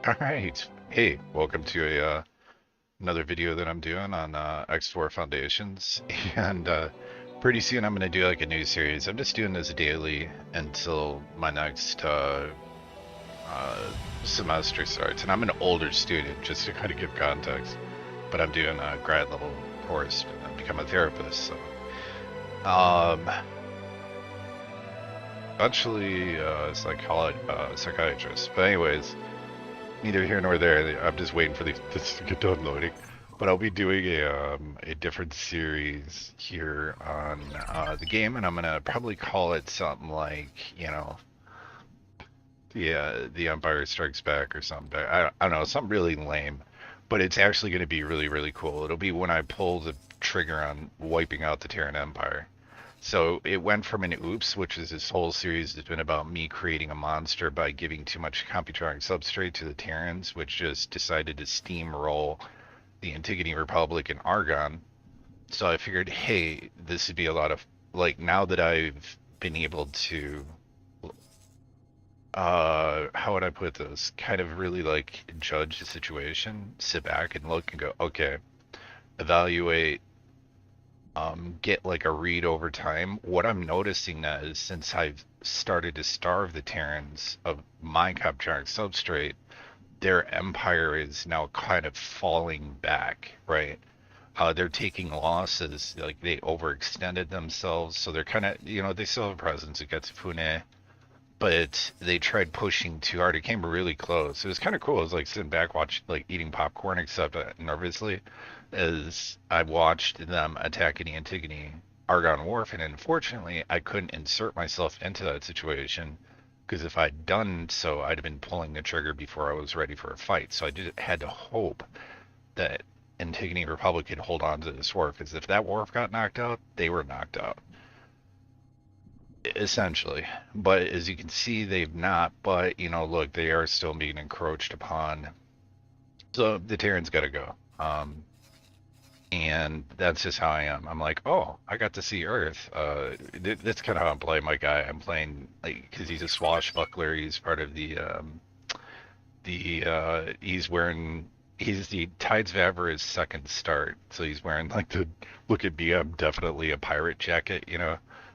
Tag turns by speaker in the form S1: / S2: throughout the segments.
S1: All right. Hey, welcome to another video that I'm doing on X4 Foundations. And pretty soon I'm going to do like a new series. I'm just doing this daily until my next uh, semester starts. And I'm an older student, just to kind of give context. But I'm doing a grad level course to become a therapist. So, eventually, psychiatrist. But anyways, neither here nor there. I'm just waiting for this to get done loading. But I'll be doing a different series here on the game, and I'm gonna probably call it something like, the Empire Strikes Back or something. I don't know, something really lame, but it's actually gonna be really really cool. It'll be when I pull the trigger on wiping out the Terran Empire. So it went from an oops, which is this whole series that's been about me creating a monster by giving too much computronic substrate to the Terrans, which just decided to steamroll the Antigone Republic and Argon. So I figured, hey, this would be a lot of like now that I've been able to how would I put this? Kind of really like judge the situation, sit back and look and go, okay, evaluate, get like a read over time. What I'm noticing now is since I've started to starve the Terrans of my Captronic substrate, their empire is now kind of falling back, right? They're taking losses, like they overextended themselves, so they're kind of, they still have a presence against Fune, but they tried pushing too hard. It came really close. It was kind of cool. It was like sitting back, watching, like eating popcorn, except nervously, as I watched them attacking Antigone Argon Wharf, and unfortunately, I couldn't insert myself into that situation because if I'd done so, I'd have been pulling the trigger before I was ready for a fight. So I just had to hope that Antigone Republic could hold on to this wharf, because if that wharf got knocked out, they were knocked out essentially. But as you can see, they've not. But look, they are still being encroached upon. So the Terrans got to go. And that's just how I am. I'm like, oh, I got to see Earth. That's kind of how I'm playing my guy. I'm playing like because he's a swashbuckler. He's part of he's wearing. He's the Tides of Avarice second start, so he's wearing like the look at me, I'm definitely a pirate jacket,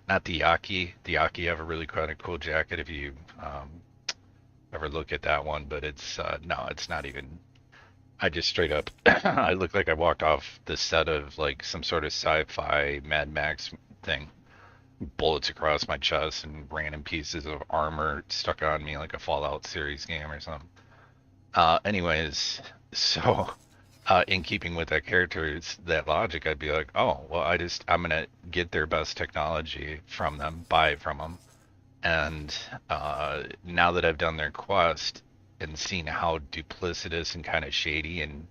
S1: not the Yaki. The Yaki have a really kind of cool jacket if you ever look at that one, but it's no, it's not even. I just straight up, I look like I walked off the set of like some sort of sci-fi Mad Max thing. Bullets across my chest and random pieces of armor stuck on me like a Fallout series game or something. Anyways, so in keeping with that character's that logic, I'd be like, oh, well, I'm gonna get their best technology from them, buy it from them, and now that I've done their quest and seen how duplicitous and kind of shady and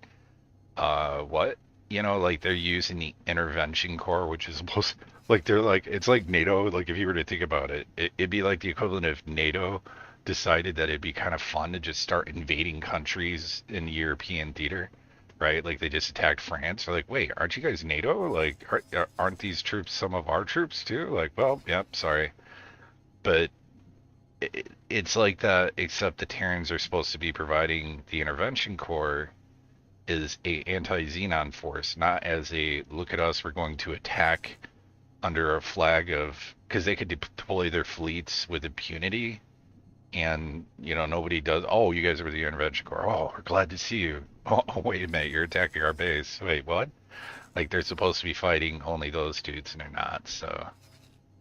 S1: what like they're using the intervention core, which is most like they're like it's like NATO. Like if you were to think about it, it'd be like the equivalent of NATO decided that it'd be kind of fun to just start invading countries in the European theater, right? Like they just attacked France. They're like, wait, aren't you guys NATO? Like, aren't these troops some of our troops too? Like, well, yep, sorry, but it's like that. Except the Terrans are supposed to be providing the intervention corps is a anti-Xenon force, not as a look at us, we're going to attack under a flag of because they could deploy their fleets with impunity, and nobody does. Oh, you guys are the intervention corps. Oh, we're glad to see you. Oh, wait a minute, you're attacking our base. Wait, what? Like they're supposed to be fighting only those dudes, and they're not. So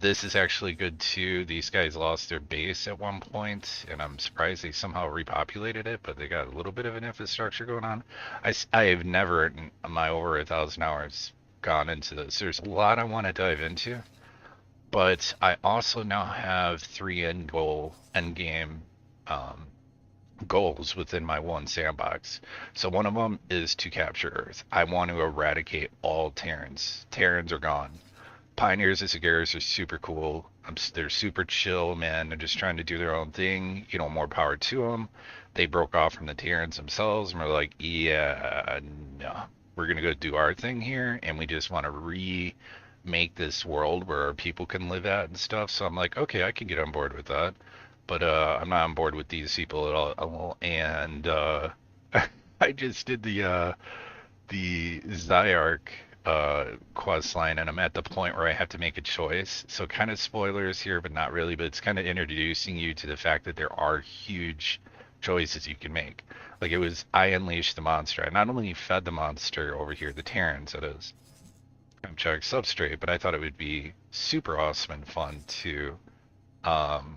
S1: this is actually good too. These guys lost their base at one point, and I'm surprised they somehow repopulated it, but they got a little bit of an infrastructure going on. I have never, in my over 1,000 hours, gone into this. There's a lot I want to dive into, but I also now have three end game um, goals within my one sandbox. So one of them is to capture Earth. I want to eradicate all Terrans. Terrans are gone. Pioneers and Sagaris are super cool. They're super chill, man. They're just trying to do their own thing. More power to them. They broke off from the Terrans themselves and were like, yeah, no, we're gonna go do our thing here, and we just want to remake this world where our people can live at and stuff. So I'm like, okay, I can get on board with that. but I'm not on board with these people at all. And I just did the Zyark quest line, and I'm at the point where I have to make a choice. So kind of spoilers here, but not really. But it's kind of introducing you to the fact that there are huge choices you can make. Like it was, I unleashed the monster. I not only fed the monster over here, the Terrans, it is Kamchak substrate, but I thought it would be super awesome and fun to um,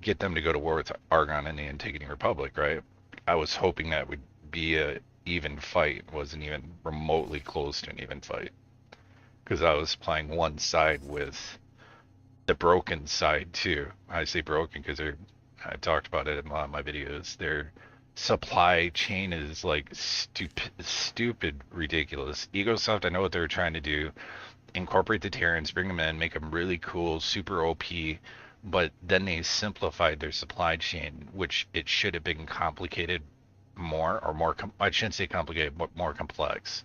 S1: get them to go to war with Argon and the Antigone Republic, right? I was hoping that would be a even fight. Wasn't even remotely close to an even fight because I was playing one side with the broken side too. I say broken because I talked about it in a lot of my videos. Their supply chain is like stupid, ridiculous. Egosoft, I know what they're trying to do. Incorporate the Terrans, bring them in, make them really cool, super OP, but then they simplified their supply chain, which it should have been complicated more, or more, I shouldn't say complicated, but more complex.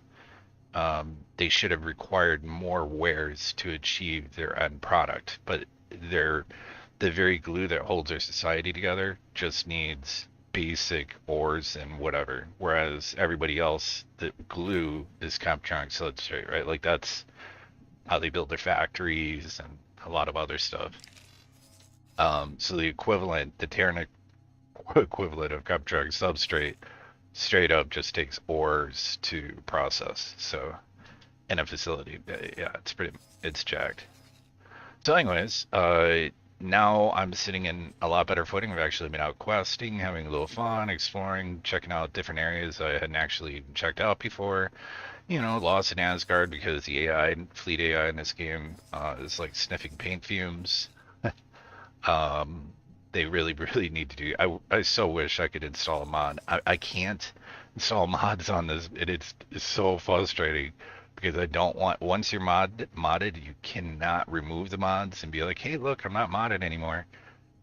S1: They should have required more wares to achieve their end product, but the very glue that holds their society together just needs basic ores and whatever. Whereas everybody else, the glue is Captronic substrate, right? Like that's how they build their factories and a lot of other stuff. So the equivalent, the Terran equivalent of Captronic substrate, straight up just takes ores to process. So in a facility, yeah, it's jacked. So anyways, now I'm sitting in a lot better footing. I've actually been out questing, having a little fun, exploring, checking out different areas I hadn't actually checked out before. You know, lost in Asgard because the AI, fleet AI in this game, is like sniffing paint fumes. They really, really need to do. I so wish I could install a mod. I can't install mods on this. It's so frustrating because I don't want. Once you're modded, you cannot remove the mods and be like, hey, look, I'm not modded anymore.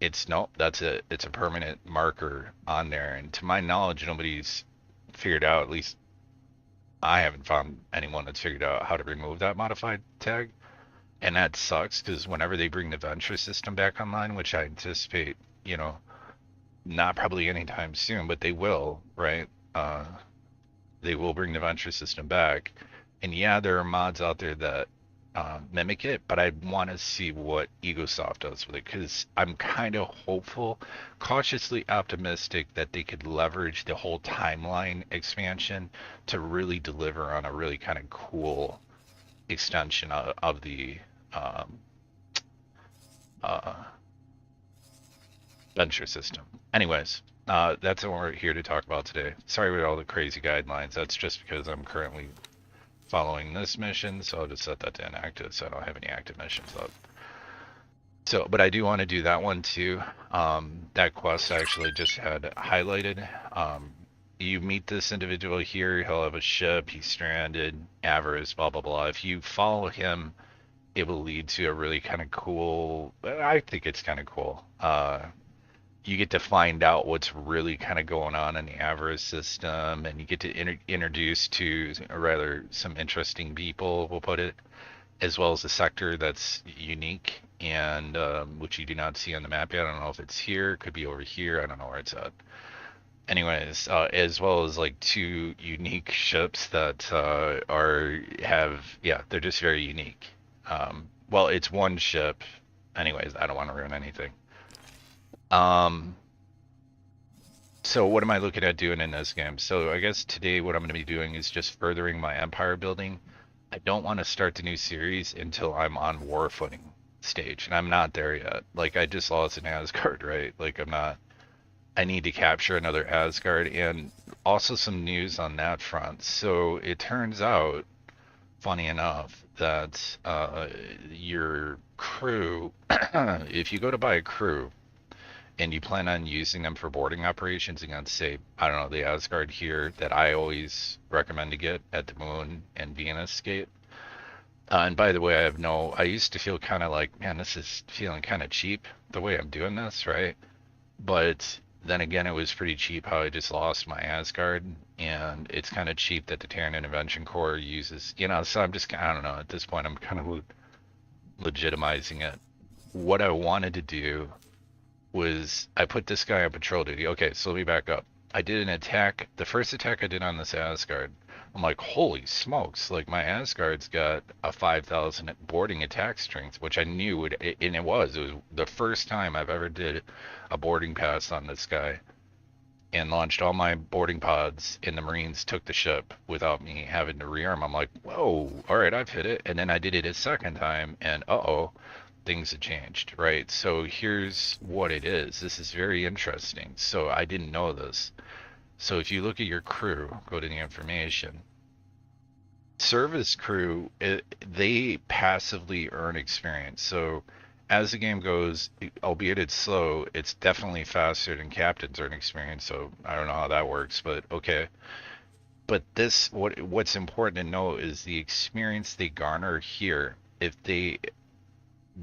S1: It's nope. It's a permanent marker on there. And to my knowledge, nobody's figured out. At least I haven't found anyone that's figured out how to remove that modified tag. And that sucks because whenever they bring the venture system back online, which I anticipate, you know, not probably anytime soon, but they will, right? They will bring the venture system back. And yeah, there are mods out there that mimic it, but I want to see what Egosoft does with it because I'm kind of hopeful, cautiously optimistic that they could leverage the whole timeline expansion to really deliver on a really kind of cool extension of the um, uh, venture system. Anyways, that's what we're here to talk about today. Sorry about all the crazy guidelines. That's just because I'm currently following this mission, so I'll just set that to inactive so I don't have any active missions up. So, but I do want to do that one too. That quest I actually just had highlighted. You meet this individual here, he'll have a ship, he's stranded, avarice, blah, blah, blah. If you follow him, it will lead to a really kind of cool, I think it's kind of cool. You get to find out what's really kind of going on in the avarice system, and you get to introduce to, or rather, some interesting people, we'll put it, as well as a sector that's unique and which you do not see on the map yet. I don't know if it's here, it could be over here, I don't know where it's at. Anyways, as well as like two unique ships that they're just very unique. Well, it's one ship. Anyways, I don't want to ruin anything. So what am I looking at doing in this game? So I guess today what I'm going to be doing is just furthering my empire building. I don't want to start the new series until I'm on war footing stage, and I'm not there yet. Like I just lost in Asgard, right? Like I need to capture another Asgard, and also some news on that front. So it turns out, funny enough, that your crew, if you go to buy a crew and you plan on using them for boarding operations against, say, I don't know, the Asgard here that I always recommend to get at the Moon and Venus Gate. And by the way, I used to feel kind of like, man, this is feeling kind of cheap the way I'm doing this, right? But then again, it was pretty cheap how I just lost my Asgard, and it's kind of cheap that the Terran Intervention Corps uses, so I don't know, at this point, I'm kind of legitimizing it. What I wanted to do was I put this guy on patrol duty. Okay, so let me back up. I did an attack. The first attack I did on this Asgard, I'm like, holy smokes! Like my Asgard's got a 5,000 boarding attack strength, which I knew would, and it was the first time I've ever did a boarding pass on this guy, and launched all my boarding pods, and the Marines took the ship without me having to rearm. I'm like, whoa, all right, I've hit it. And then I did it a second time, and uh-oh, things had changed, right? So here's what it is. This is very interesting. So I didn't know this. So if you look at your crew, go to the information. Service crew, they passively earn experience. So as the game goes, albeit it's slow, it's definitely faster than captains earn experience. So I don't know how that works, but okay. But this, what's important to know is the experience they garner here. If they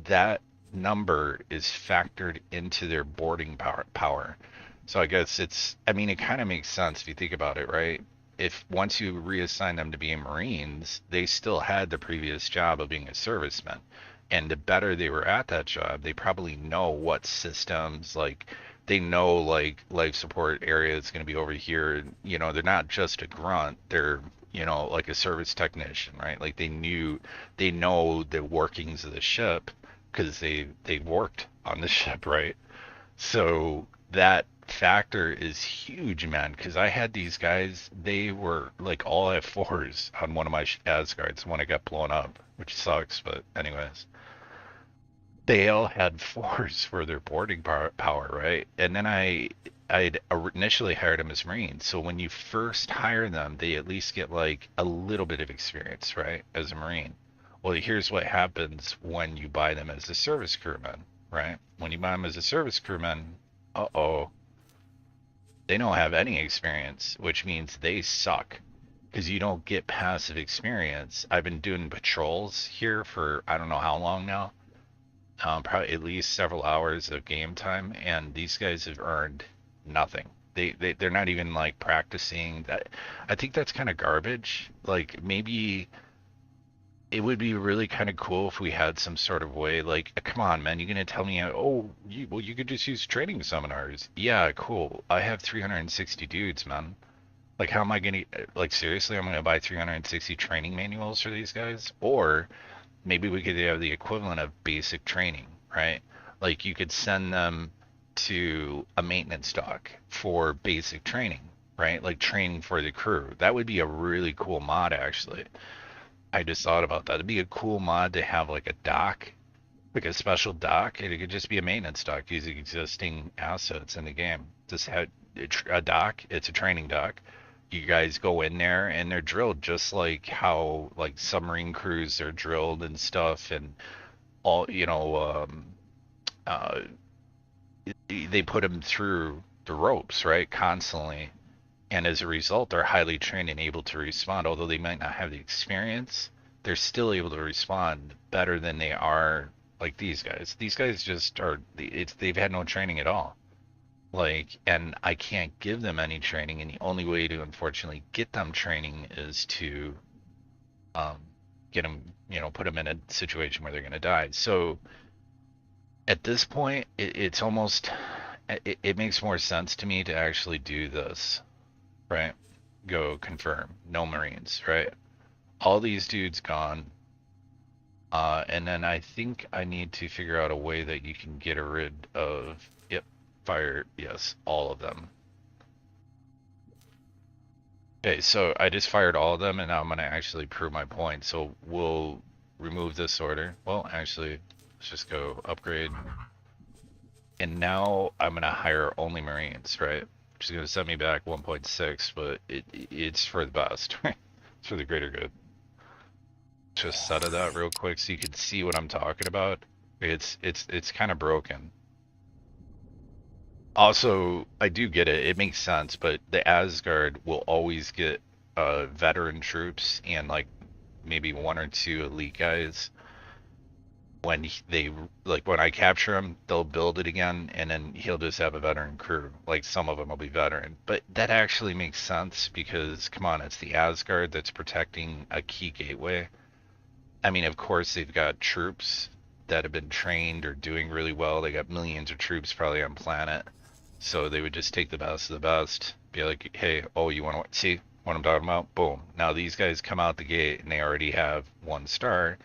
S1: that number is factored into their boarding power. So I guess I mean, it kind of makes sense if you think about it, right? If once you reassign them to being Marines, they still had the previous job of being a serviceman. And the better they were at that job, they probably know what systems, like, they know, like, life support area is going to be over here. You know, they're not just a grunt, they're, like a service technician, right? Like, they know the workings of the ship because they worked on the ship, right? So that factor is huge, man. Because I had these guys, they were like all F4s on one of my Asgards when it got blown up, which sucks. But anyways, they all had fours for their boarding power, right? And then I'd initially hired them as Marines. So when you first hire them, they at least get like a little bit of experience, right, as a Marine. Well, here's what happens when you buy them as a service crewman, right? When you buy them as a service crewman, uh-oh, they don't have any experience, which means they suck because you don't get passive experience. I've been doing patrols here for I don't know how long now, probably at least several hours of game time, and these guys have earned nothing. They're not even like practicing that. I think that's kind of garbage. Like maybe it would be really kind of cool if we had some sort of way, like, come on, man, you're gonna tell me, oh, well, you could just use training seminars. Yeah, cool. I have 360 dudes, man. Like, how am I gonna, like, seriously, I'm gonna buy 360 training manuals for these guys? Or maybe we could have the equivalent of basic training, right? Like, you could send them to a maintenance dock for basic training, right? Like, training for the crew. That would be a really cool mod, actually. I just thought about that. It'd be a cool mod to have like a dock, like a special dock, and it could just be a maintenance dock using existing assets in the game. Just have a dock. It's a training dock. You guys go in there and they're drilled just like how like submarine crews are drilled and stuff, and all uh, they put them through the ropes, right, constantly, and as a result, they're highly trained and able to respond. Although they might not have the experience, they're still able to respond better than they are like these guys. These guys just are. They've had no training at all. Like, and I can't give them any training, and the only way to unfortunately get them training is to um, get them, put them in a situation where they're going to die. So at this point, it's almost it makes more sense to me to actually do this, right? Go confirm. No Marines, right? All these dudes gone. And then I think I need to figure out a way that you can get rid of, yep, fire, yes, all of them. Okay, so I just fired all of them, and now I'm going to actually prove my point. So we'll remove this order. Well, actually, let's just go upgrade. And now I'm going to hire only Marines, right? Which is going to set me back 1.6, but it's for the best. It's for the greater good. Just set it out real quick so you can see what I'm talking about. It's kind of broken. Also, I do get it. It makes sense, but the Asgard will always get veteran troops and like maybe one or two elite guys. When they like when I capture him, they'll build it again, and then he'll just have a veteran crew. Like some of them will be veteran, but that actually makes sense because come on, it's the Asgard that's protecting a key gateway. I mean, of course they've got troops, that have been trained or doing really well. They got millions of troops probably on planet. So they would just take the best of the best, be like, hey, oh, you want to see what I'm talking about? Boom. Now these guys come out the gate and they already have 1 star.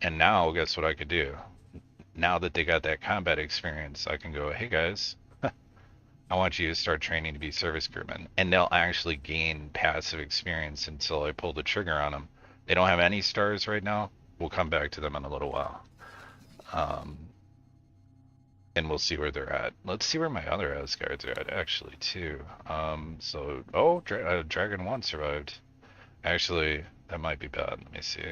S1: And now guess what I could do? Now that they got that combat experience, I can go, hey guys, I want you to start training to be service crewmen. And they'll actually gain passive experience until I pull the trigger on them. They don't have any stars right now. We'll come back to them in a little while. And we'll see where they're at. Let's see where my other Asgards are at, actually, too. Dragon 1 survived. Actually, that might be bad. Let me see.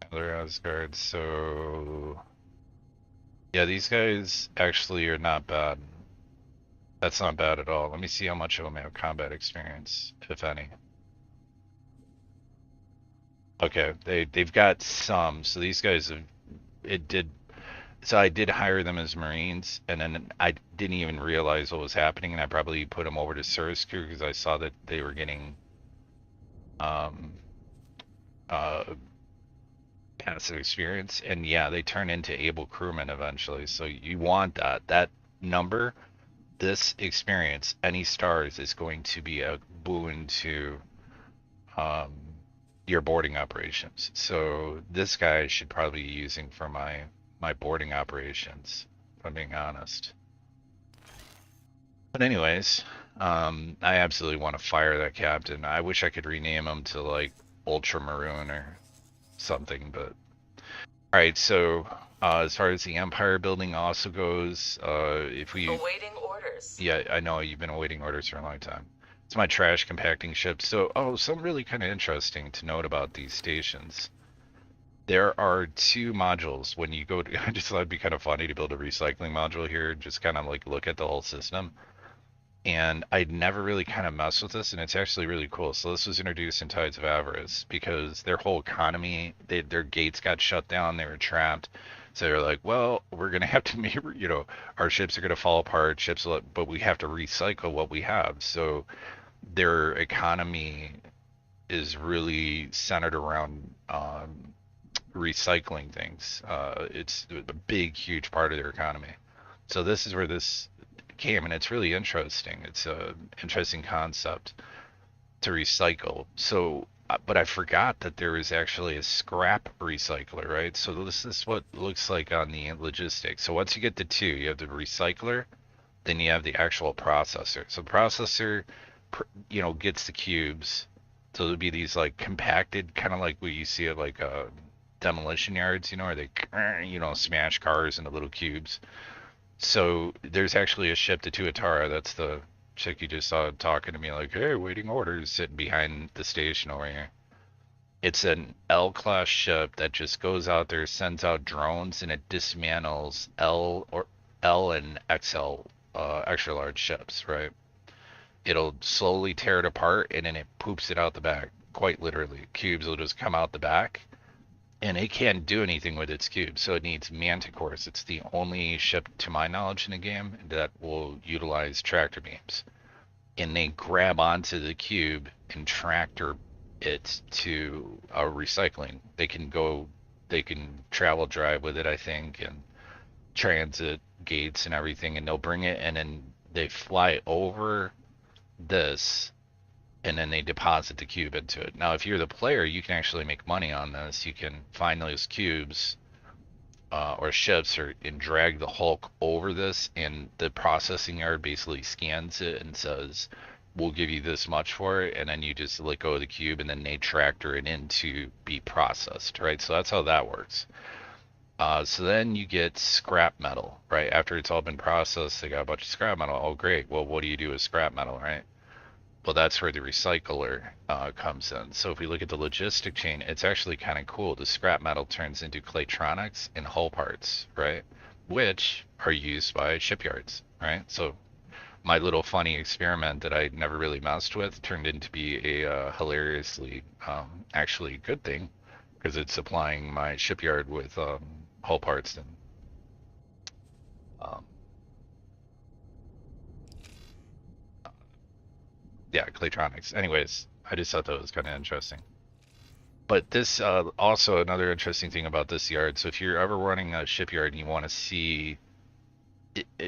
S1: Other Asgards, so... Yeah, these guys actually are not bad. That's not bad at all. Let me see how much of them have combat experience, if any. Okay, they've got some. So these guys have... It did... So I did hire them as Marines, and then I didn't even realize what was happening, and I probably put them over to service crew because I saw that they were getting um, passive experience, and yeah, they turn into able crewmen eventually. So you want that number. This experience, any stars, is going to be a boon to your boarding operations. So this guy should probably be using for my boarding operations, if I'm being honest. But anyways, I absolutely want to fire that captain. I wish I could rename him to like Ultramaroon or something, but alright, so as far as the empire building also goes, if we
S2: Awaiting orders.
S1: Yeah, I know you've been awaiting orders for a long time. It's my trash compacting ship. So, something really kind of interesting to note about these stations. There are 2 modules when you go to, I just thought it'd be kind of funny to build a recycling module here, just kind of like look at the whole system. And I'd never really kind of messed with this, and it's actually really cool. So this was introduced in Tides of Avarice because their whole economy, their gates got shut down, they were trapped. So they're like, well, we're gonna have to make, our ships are gonna fall apart, but we have to recycle what we have. So their economy is really centered around recycling things. It's a big, huge part of their economy. So this is where this came, and it's really interesting. It's a interesting concept to recycle. So, but I forgot that there is actually a scrap recycler, right? So this is what it looks like on the logistics. So once you get to 2, you have the recycler, then you have the actual processor. So processor, gets the cubes. So there'll be these like compacted, kind of like what you see at like demolition yards, where they, smash cars into little cubes. So there's actually a ship, the Tuatara. That's the chick you just saw talking to me like, hey, waiting orders, sitting behind the station over here. It's an L-class ship that just goes out there, sends out drones, and it dismantles L and XL extra large ships, right? It'll slowly tear it apart, and then it poops it out the back. Quite literally, cubes will just come out the back, and it can't do anything with its cubes, so it needs manticores. It's the only ship, to my knowledge, in the game that will utilize tractor beams. And they grab onto the cube and tractor it to a recycling. They can travel drive with it, I think, and transit gates and everything, and they'll bring it, and then they fly over this, and then they deposit the cube into it. Now, if you're the player, you can actually make money on this. You can find those cubes or ships and drag the Hulk over this, and the processing yard basically scans it and says, we'll give you this much for it, and then you just let go of the cube, and then they tractor it in to be processed, right? So that's how that works. So then you get scrap metal, right? After it's all been processed, they got a bunch of scrap metal. Oh, great. Well, what do you do with scrap metal, right? Well, that's where the recycler comes in. So if we look at the logistic chain, it's actually kind of cool. The scrap metal turns into Claytronics and hull parts, right? Which are used by shipyards, right? So my little funny experiment that I never really messed with turned into be a hilariously, actually good thing, because it's supplying my shipyard with hull parts and um, yeah, Claytronics. Anyways, I just thought that was kind of interesting. But this also another interesting thing about this yard. So if you're ever running a shipyard and you want to see,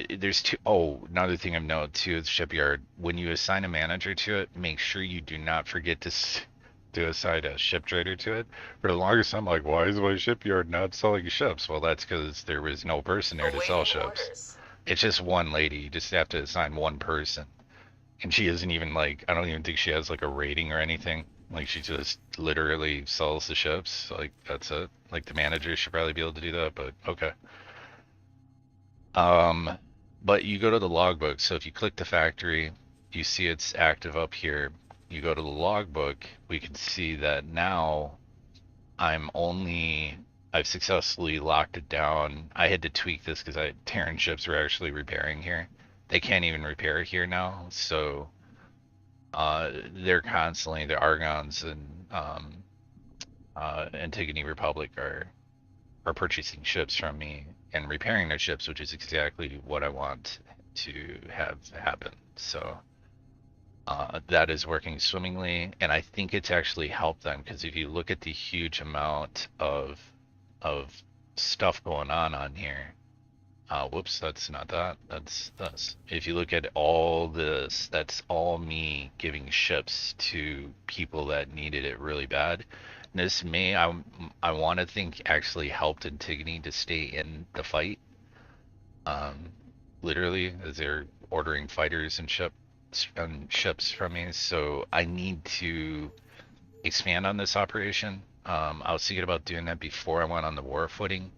S1: there's two. Oh, another thing I've noted too is shipyard. When you assign a manager to it, make sure you do not forget to assign a ship trader to it. For the longest time, I'm like, why is my shipyard not selling ships? Well, that's because there was no person there to sell
S2: Awaiting
S1: ships.
S2: orders.
S1: It's just one lady. You just have to assign one person. And she isn't even like, I don't even think she has like a rating or anything. Like she just literally sells the ships. Like that's it. Like the manager should probably be able to do that, but okay. Um, but you go to the logbook. So if you click the factory, you see it's active up here. You go to the logbook, we can see that now I'm only I've successfully locked it down. I had to tweak this because Terran ships were actually repairing here. They can't even repair here now, so they're constantly the Argons and Antigone Republic are purchasing ships from me and repairing their ships, which is exactly what I want to have happen. So that is working swimmingly, and I think it's actually helped them because if you look at the huge amount of stuff going on here, whoops, that's not that. That's this. If you look at all this, that's all me giving ships to people that needed it really bad. And this may, I want to think, actually helped Antigone to stay in the fight. Um, Literally, as they're ordering fighters and ships from me. So I need to expand on this operation. I was thinking about doing that before I went on the war footing,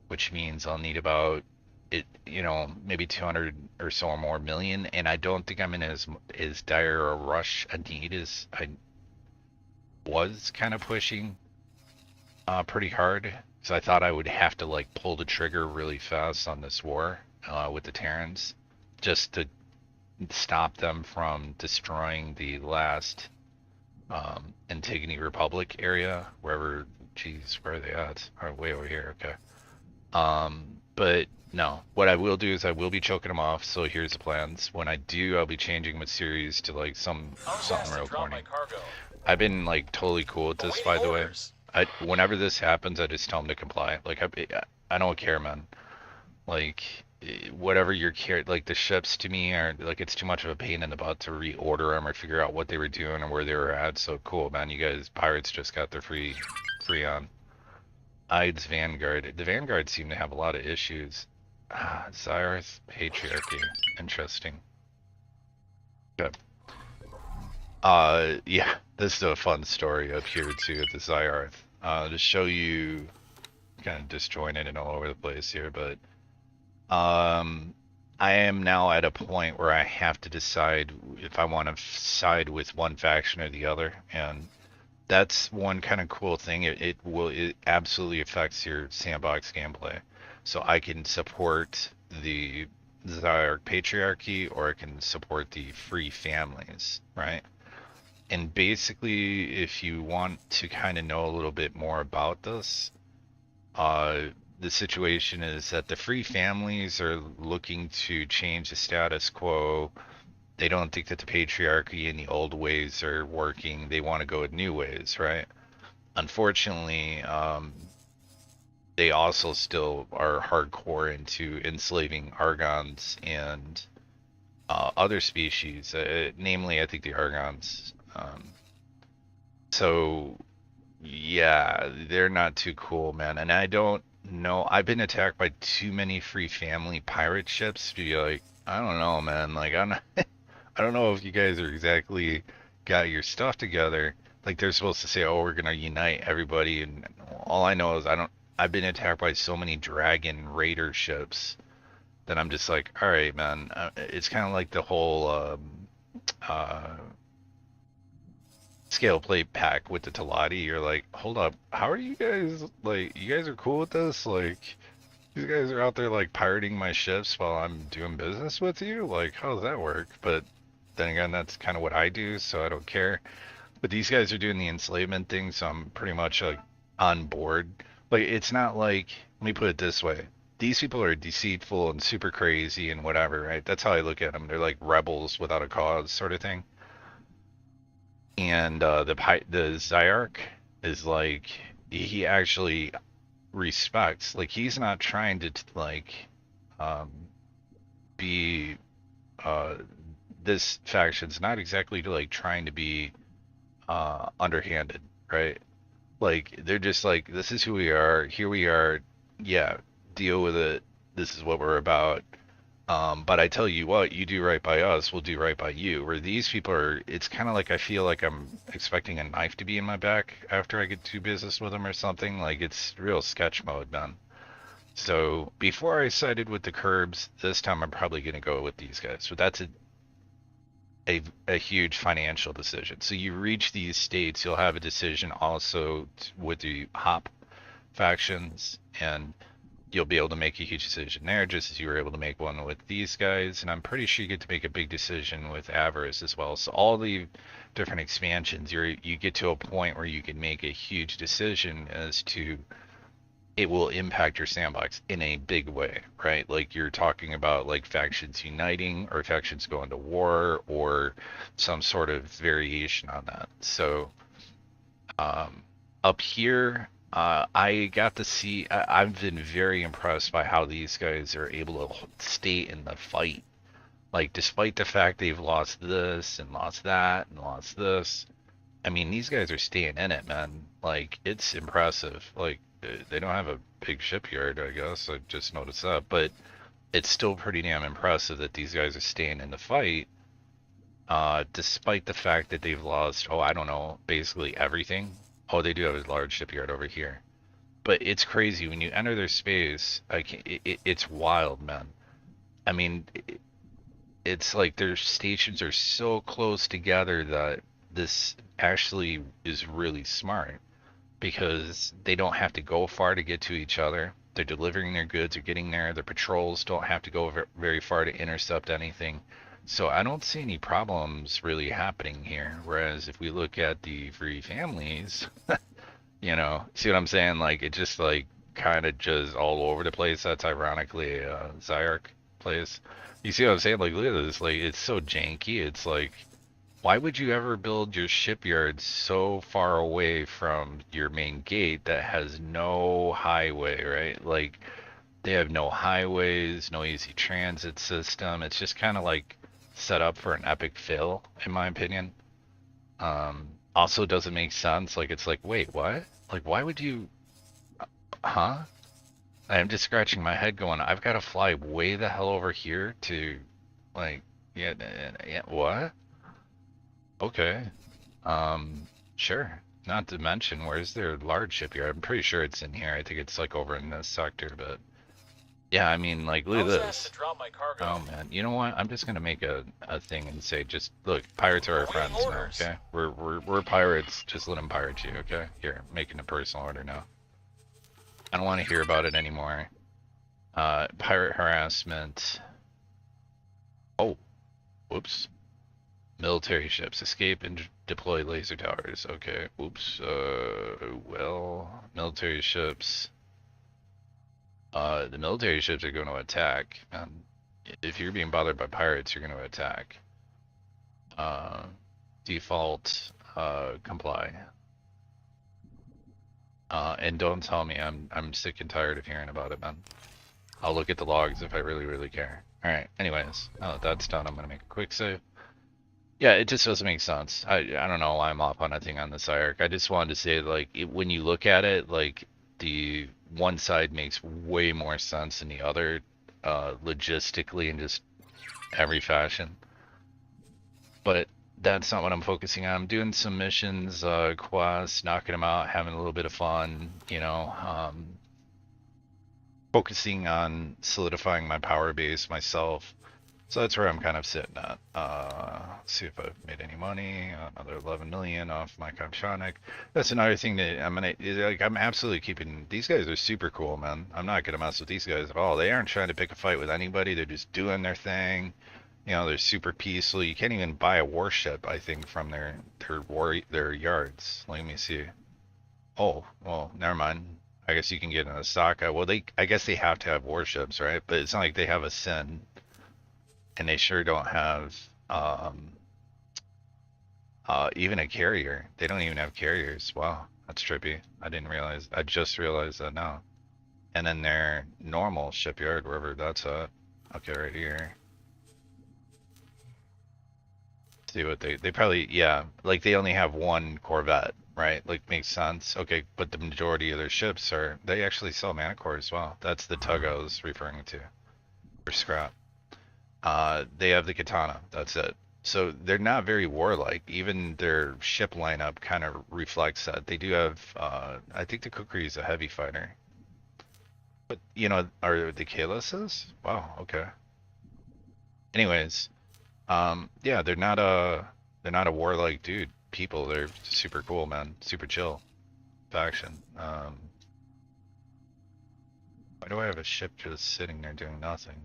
S1: which means I'll need about maybe 200 or so or more million, and I don't think I'm in as dire a rush a need as I was kind of pushing pretty hard. So I thought I would have to like pull the trigger really fast on this war with the Terrans just to stop them from destroying the last Antigone Republic area, wherever, geez, where are they at? Oh, way over here, okay. But no, what I will do is I will be choking them off, so here's the plans. When I do, I'll be changing my series to like
S2: How
S1: something
S2: fast to
S1: real
S2: drop my
S1: corny.
S2: cargo?
S1: I've been like totally cool with this,
S2: Awaiting
S1: by the way.
S2: orders.
S1: Whenever this happens, I just tell them to comply. Like I don't care, man. Like whatever your care, like the ships to me are like it's too much of a pain in the butt to reorder them or figure out what they were doing or where they were at. So cool, man. You guys, pirates just got their free on. Ides Vanguard. The Vanguard seem to have a lot of issues. Ah, Xyarth Patriarchy. Interesting. Good. Yeah, this is a fun story up here too at the Xyarth. To show you kind of disjointed and all over the place here, but um, I am now at a point where I have to decide if I want to side with one faction or the other, and that's one kind of cool thing. It absolutely affects your sandbox gameplay. So I can support the Xyarch Patriarchy or I can support the Free Families, right? And basically, if you want to kind of know a little bit more about this, uh, the situation is that the Free Families are looking to change the status quo. They don't think that the patriarchy and the old ways are working. They want to go with new ways, right? Unfortunately, they also still are hardcore into enslaving Argons and other species, namely, I think the Argons. So, yeah, they're not too cool, man. And I don't know. I've been attacked by too many Free Family pirate ships to be like, I don't know, man. Like, I'm not, I don't know if you guys are exactly got your stuff together. Like they're supposed to say, "Oh, we're gonna unite everybody," and all I know is I don't. I've been attacked by so many Dragon Raider ships that I'm just like, all right, man. It's kind of like the whole uh, scale plate pack with the Talati. You're like, hold up, how are you guys? Like, you guys are cool with this? Like, you guys are out there like pirating my ships while I'm doing business with you? Like, how does that work? But then again, that's kind of what I do, so I don't care. But these guys are doing the enslavement thing, so I'm pretty much like on board. Like, it's not like, let me put it this way. These people are deceitful and super crazy and whatever, right? That's how I look at them. They're like rebels without a cause, sort of thing. And the Zyarch, is like he actually respects. Like he's not trying to like um be uh this faction's not exactly like trying to be underhanded, right? Like they're just like, this is who we are, here we are, yeah, deal with it. This is what we're about. But I tell you what, you do right by us, we'll do right by you. Where these people are, it's kind of like I feel like I'm expecting a knife to be in my back after I get do business with them or something. Like it's real sketch mode, man. So before I sided with the Curbs, this time I'm probably going to go with these guys. So that's a huge financial decision. So you reach these states, you'll have a decision also with the Hop factions, and you'll be able to make a huge decision there, just as you were able to make one with these guys. And I'm pretty sure you get to make a big decision with Avarice as well. So all the different expansions, you get to a point where you can make a huge decision as to it will impact your sandbox in a big way, right? Like you're talking about like factions uniting or factions going to war or some sort of variation on that. So um, up here, I got to see. I've been very impressed by how these guys are able to stay in the fight. Like, despite the fact they've lost this and lost that and lost this, I mean, these guys are staying in it, man. Like, it's impressive. Like, they don't have a big shipyard, I guess. I just noticed that, but it's still pretty damn impressive that these guys are staying in the fight, despite the fact that they've lost, oh, I don't know, basically everything. Oh, they do have a large shipyard over here. But it's crazy when you enter their space. It's wild, man. I mean, it's like their stations are so close together that this actually is really smart because they don't have to go far to get to each other. They're delivering their goods or getting there. Their patrols don't have to go very far to intercept anything. So I don't see any problems really happening here. Whereas if we look at the free families, see what I'm saying? Like it just like kind of just all over the place. That's ironically Zyark plays. You see what I'm saying? Like look at this. Like it's so janky. It's like why would you ever build your shipyard so far away from your main gate that has no highway, right? Like they have no highways, no easy transit system. It's just kind of like set up for an epic fail, in my opinion. Also doesn't make sense. Like it's like, wait, what? Like why would you, huh? I'm just scratching my head going, I've got to fly way the hell over here to like, yeah, yeah, what? Okay. Sure. Not to mention, where's their large shipyard? I'm pretty sure it's in here. I think it's like over in this sector, but yeah, I mean, like, look at this. Oh man, you know what? I'm just gonna make a thing and say, just look, pirates are our friends now. Okay, we're pirates. Just let them pirate you. Okay, here, making a personal order now. I don't want to hear about it anymore. Pirate harassment. Oh, whoops. Military ships escape and deploy laser towers. Okay, oops. Well, military ships. The military ships are going to attack. If you're being bothered by pirates, you're going to attack. Uh, Default, comply. And don't tell me I'm sick and tired of hearing about it, man. I'll look at the logs if I really, really care. All right. Anyways, now that that's done, I'm gonna make a quick save. Yeah, it just doesn't make sense. I don't know why I'm off on a thing on this IARC. I just wanted to say, like, when you look at it, like, the one side makes way more sense than the other, logistically and just every fashion. But that's not what I'm focusing on. I'm doing some missions, quests, knocking them out, having a little bit of fun, focusing on solidifying my power base myself. So that's where I'm kind of sitting at. See if I've made any money. Another 11 million off my Kamshanic. That's another thing that I'm absolutely keeping. These guys are super cool, man. I'm not gonna mess with these guys at all. They aren't trying to pick a fight with anybody. They're just doing their thing. They're super peaceful. You can't even buy a warship, I think, from their yards. Let me see. Oh, well, never mind. I guess you can get in Osaka. Well, I guess they have to have warships, right? But it's not like they have a Sin. And they sure don't have even a carrier. They don't even have carriers. Wow. That's trippy. I didn't realize. I just realized that now. And then their normal shipyard, wherever that's at. Okay, right here. See what they probably, yeah, like they only have one Corvette, right? Like makes sense. Okay, but the majority of their ships are, they actually sell Manicore as well. That's the tug I was referring to for scrap. They have the Katana. That's it. So they're not very warlike. Even their ship lineup kind of reflects that. They do have, I think the Kukri is a heavy fighter. But, you know, are the Kalises? Wow, okay. Anyways, yeah, they're not a warlike dude. People, they're super cool, man. Super chill faction. Why do I have a ship just sitting there doing nothing?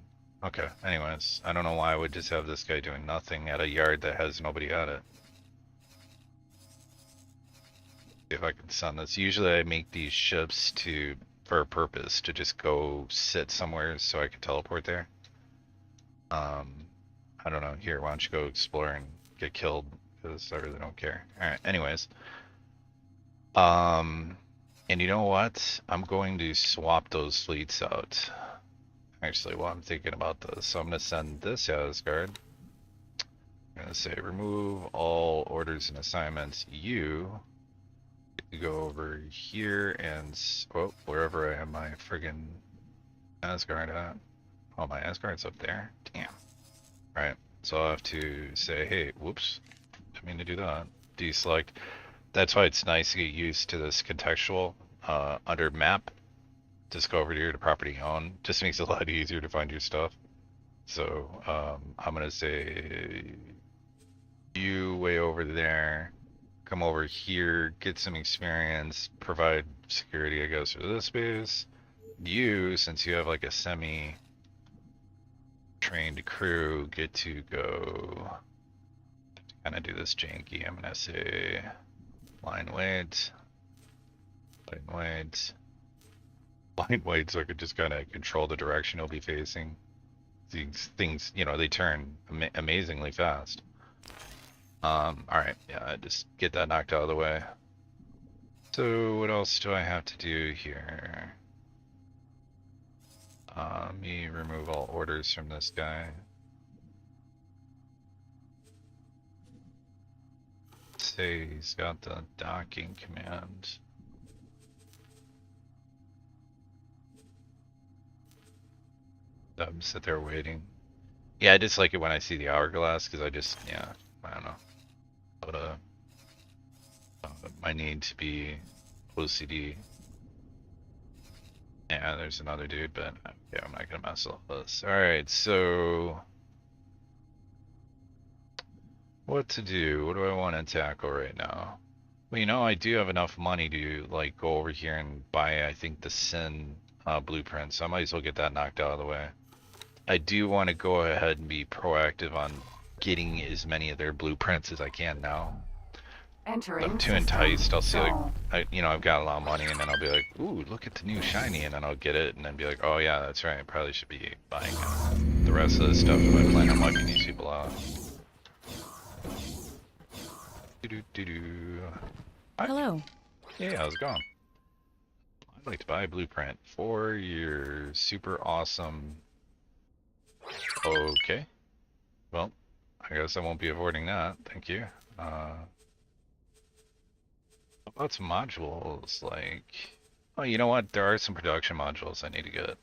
S1: Okay, anyways, I don't know why I would just have this guy doing nothing at a yard that has nobody at it. See if I can send this. Usually I make these ships to, for a purpose, to just go sit somewhere so I can teleport there. I don't know. Here, why don't you go explore and get killed? Because I really don't care. Alright, anyways. And you know what? I'm going to swap those fleets out. Actually, while I'm thinking about this, so I'm going to send this Asgard. I'm going to say remove all orders and assignments. You go over here and, oh, wherever I have my friggin' Asgard at. Oh, my Asgard's up there. Damn. Right. So I'll have to say, hey, whoops. Didn't mean to do that. Deselect. That's why it's nice to get used to this contextual. Under map, just go over here to property own. Just makes it a lot easier to find your stuff. So I'm gonna say you way over there. Come over here, get some experience, provide security, I guess, for this base. You, since you have like a semi-trained crew, get to go kind of do this janky. I'm gonna say line wait, line wait, so I could just kind of control the direction he'll be facing. These things, you know, they turn amazingly fast. All right, yeah, just get that knocked out of the way. So what else do I have to do here? Me remove all orders from this guy. Say he's got the docking command. Sit there waiting. Yeah, I just like it when I see the hourglass because I just, yeah, I don't know. But my need to be OCD. Yeah, there's another dude, but yeah, I'm not gonna mess up this. All right, so what to do? What do I want to tackle right now? Well, you know, I do have enough money to like go over here and buy, I think, the Sin blueprint, so I might as well get that knocked out of the way. I do want to go ahead and be proactive on getting as many of their blueprints as I can now. I'm too enticed. I'll see like, you know, I've got a lot of money, and then I'll be like, ooh, look at the new shiny, and then I'll get it, and then be like, oh yeah, that's right, I probably should be buying the rest of the stuff if I plan on wiping these people out.
S2: Hello.
S1: Hey, how's it going? I'd like to buy a blueprint for your super awesome. Okay. Well, I guess I won't be avoiding that. Thank you. About some modules, like... Oh, you know what? There are some production modules I need to get.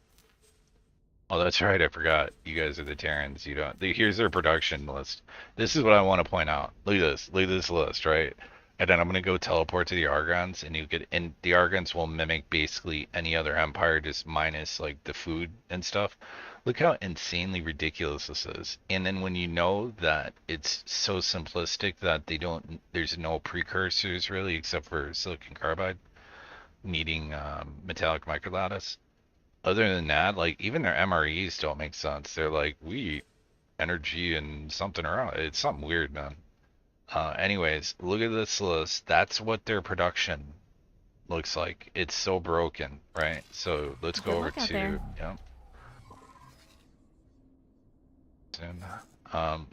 S1: Oh, that's right, I forgot. You guys are the Terrans. You don't... Here's their production list. This is what I want to point out. Look at this. Look at this list, right? And then I'm going to go teleport to the Argons, and you get... And the Argons will mimic basically any other empire, just minus, like, the food and stuff. Look how insanely ridiculous this is. And then when you know that it's so simplistic that they don't... There's no precursors, really, except for silicon carbide needing metallic microlattice. Other than that, like even their MREs don't make sense. They're like, we eat energy and something around. It's something weird, man. Anyways, look at this list. That's what their production looks like. It's so broken, right? So let's go over to, yeah.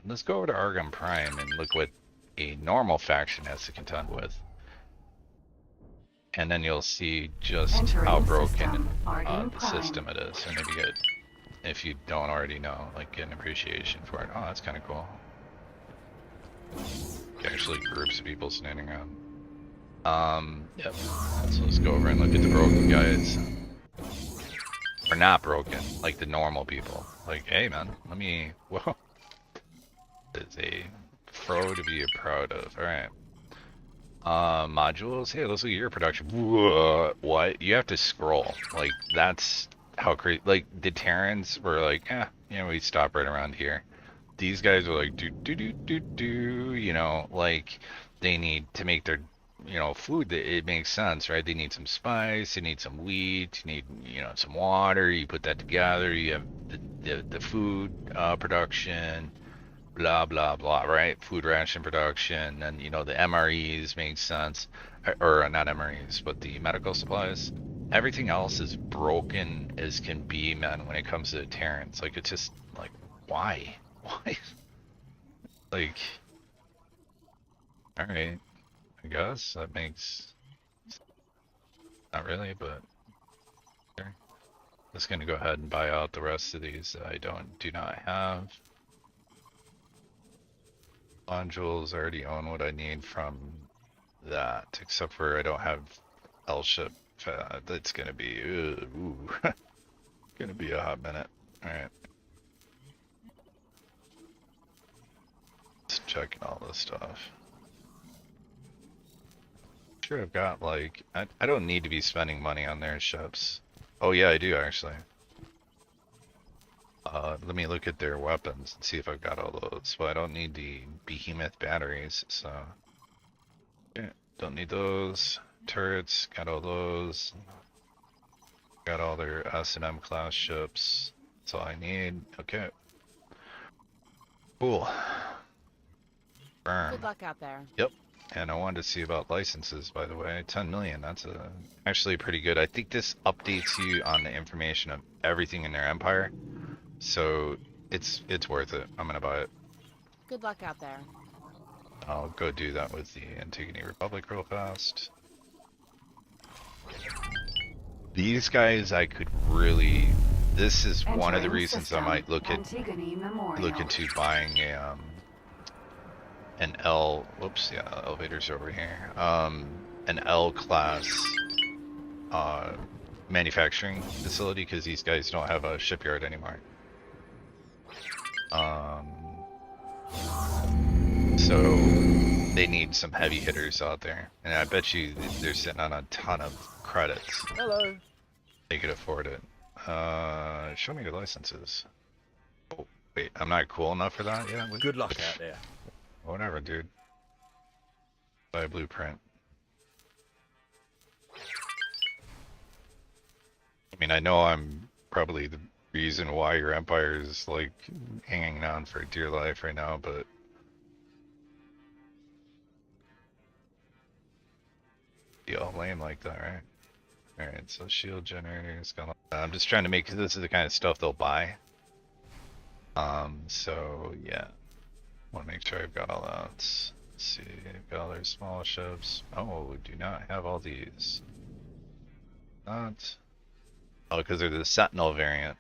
S1: Let's go over to Argon Prime and look what a normal faction has to contend with. and then you'll see just
S2: Entering
S1: how
S2: the
S1: broken
S2: system. Arden
S1: the
S2: Prime.
S1: system it is, and maybe get, if you don't already know, like get an appreciation for it. Oh, that's kind of cool. Actually, groups of people standing around. Yep. So let's go over and look at the broken guys. Or not broken, like the normal people. Like, hey man, let me. Whoa. Is a pro to be proud of. All right. Modules. Hey, let's look at your production. What? You have to scroll. Like that's how crazy. Like the Terrans were like, we stop right around here. These guys are like, do do do do do. Like they need to make their, food. It makes sense, right? They need some spice. They need some wheat. You need, some water. You put that together. You have the food production, blah blah blah, right? Food ration production, and the MREs make sense, or not MREs, but the medical supplies. Everything else is broken as can be, man. When it comes to the Terrans, like it's just like, why, why? Like, all right, I guess that makes not really, but sure. Just gonna go ahead and buy out the rest of these that I do not have. Modules already own what I need from that, except for I don't have L-ship. That's gonna be ooh, gonna be a hot minute. All right, just checking all this stuff. Sure, I've got like I don't need to be spending money on their ships. Oh yeah, I do actually. Let me look at their weapons and see if I've got all those. Well, I don't need the behemoth batteries, so yeah, don't need those. Turrets, got all those. Got all their S&M class ships. That's all I need. Okay. Cool. Burn.
S3: Good luck out there.
S1: Yep. And I wanted to see about licenses, by the way. 10 million, that's actually pretty good. I think this updates you on the information of everything in their empire. So it's worth it. I'm gonna buy it.
S3: Good luck out there.
S1: I'll go do that with the Antigone Republic real fast. These guys I could really, this is one of the reasons I might look into buying a an L, whoops, yeah, elevators over here. An L class manufacturing facility, because these guys don't have a shipyard anymore. So they need some heavy hitters out there, and I bet you they're sitting on a ton of credits.
S4: Hello.
S1: They could afford it. Show me your licenses. Oh, wait, I'm not cool enough for that yet?
S4: Good luck out there.
S1: Whatever, dude. Buy a blueprint. I mean, I know I'm probably the reason why your empire is like hanging on for dear life right now, but be all lame like that, right? Alright, so shield generators, I'm just trying to make, this is the kind of stuff they'll buy. So yeah, want to make sure I've got all that. Let's see, I've got all their small ships. Oh, do not have all these. Not. Oh, because they're the Sentinel variant,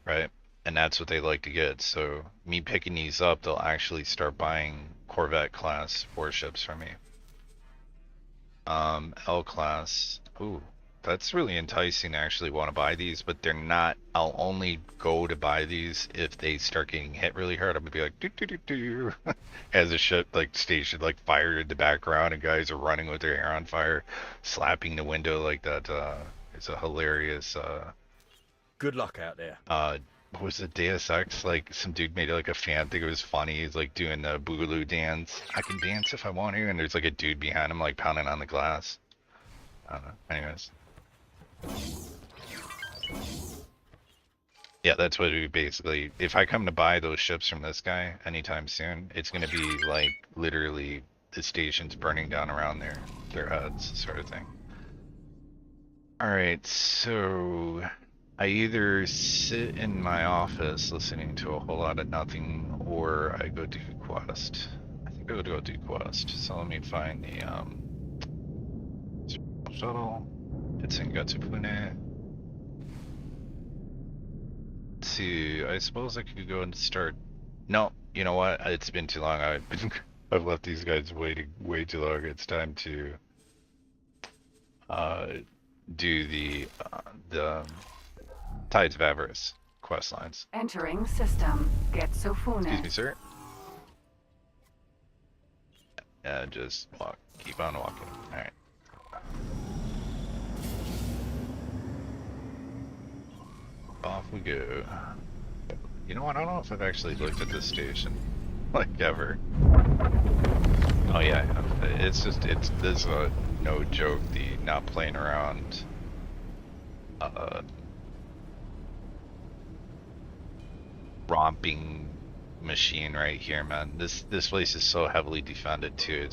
S1: right? And that's what they like to get. So me picking these up, they'll actually start buying Corvette class warships from me. L class. Ooh, that's really enticing to actually want to buy these, but they're not. I'll only go to buy these if they start getting hit really hard. I'm gonna be like, doo doo doo doo, as a ship like stationed, like fired in the background, and guys are running with their hair on fire, slapping the window like that. It's a hilarious.
S4: Good luck out there.
S1: What was it, Deus Ex? Like some dude made like a fan think it was funny. He's like doing the boogaloo dance. I can dance if I want to, and there's like a dude behind him like pounding on the glass. I don't know. Anyways. Yeah, that's what it would basically. If I come to buy those ships from this guy anytime soon, it's gonna be like literally the station's burning down around their heads, sort of thing. All right, so I either sit in my office listening to a whole lot of nothing, or I go do quest. I think I would go do quest. So let me find the Aristotle. Tetsungatsufune. Let's see, I suppose I could go and start. No, you know what? It's been too long. I've left these guys waiting way too long. It's time to do the Tides of Avarice quest lines.
S2: Entering system. Getsofune.
S1: Excuse me, sir. Just walk. Keep on walking. Alright. Off we go. You know what? I don't know if I've actually looked at this station. Like, ever. Oh yeah, it's this no joke, the not playing around romping machine right here, man. This place is so heavily defended too.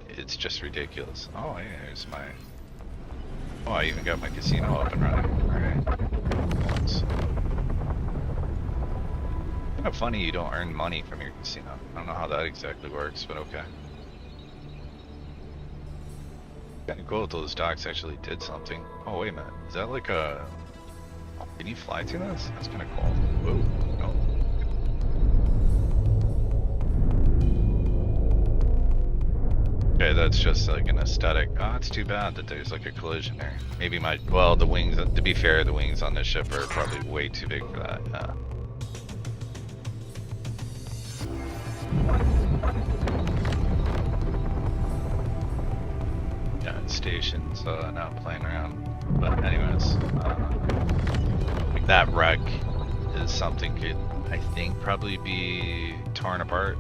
S1: It's just ridiculous. Oh yeah, here's my. Oh, I even got my casino up and running. All right. Once. Kind of funny you don't earn money from your casino. I don't know how that exactly works, but okay. Kind of cool if those docks actually did something. Oh wait a minute, is that like a? Can you fly to this? That's kind of cool. Whoa, no. Okay, that's just like an aesthetic. Oh, it's too bad that there's like a collision there. Maybe well, the wings, to be fair, the wings on this ship are probably way too big for that. Yeah, stations, not playing around. But anyways, that wreck is something could, I think, probably be torn apart.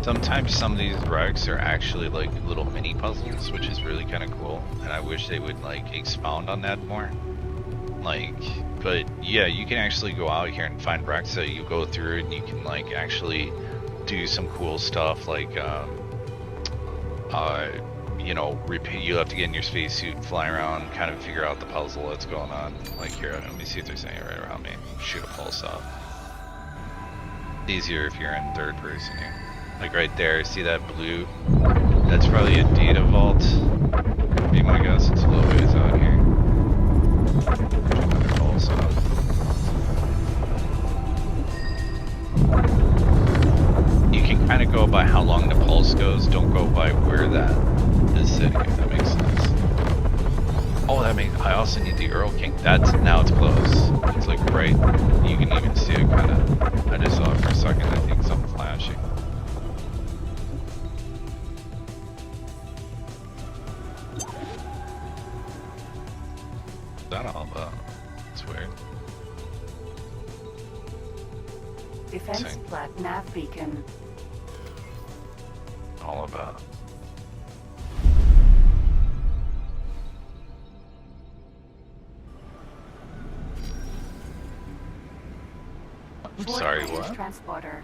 S1: Sometimes some of these wrecks are actually like little mini puzzles, which is really kind of cool, and I wish they would like expound on that more. Like, but yeah, you can actually go out here and find wrecks that you go through, and you can like actually do some cool stuff, like you know, you have to get in your spacesuit and fly around, kind of figure out the puzzle that's going on. Like here, let me see if there's any right around me. Shoot a pulse off. Easier if you're in third person here. Like right there, see that blue? That's probably a data vault. Be my guess, it's a little ways out here. Another pulse off. You can kind of go by how long the pulse goes, don't go by where that is sitting, if that makes sense. Oh, I also need the Earl King. Now it's close. It's like right, you can even see it kind of, I just saw it for a second, I think something flashing. What's that all about? It's weird.
S2: Defense flat nav beacon.
S1: All about. I'm sorry, what?
S2: Transporter.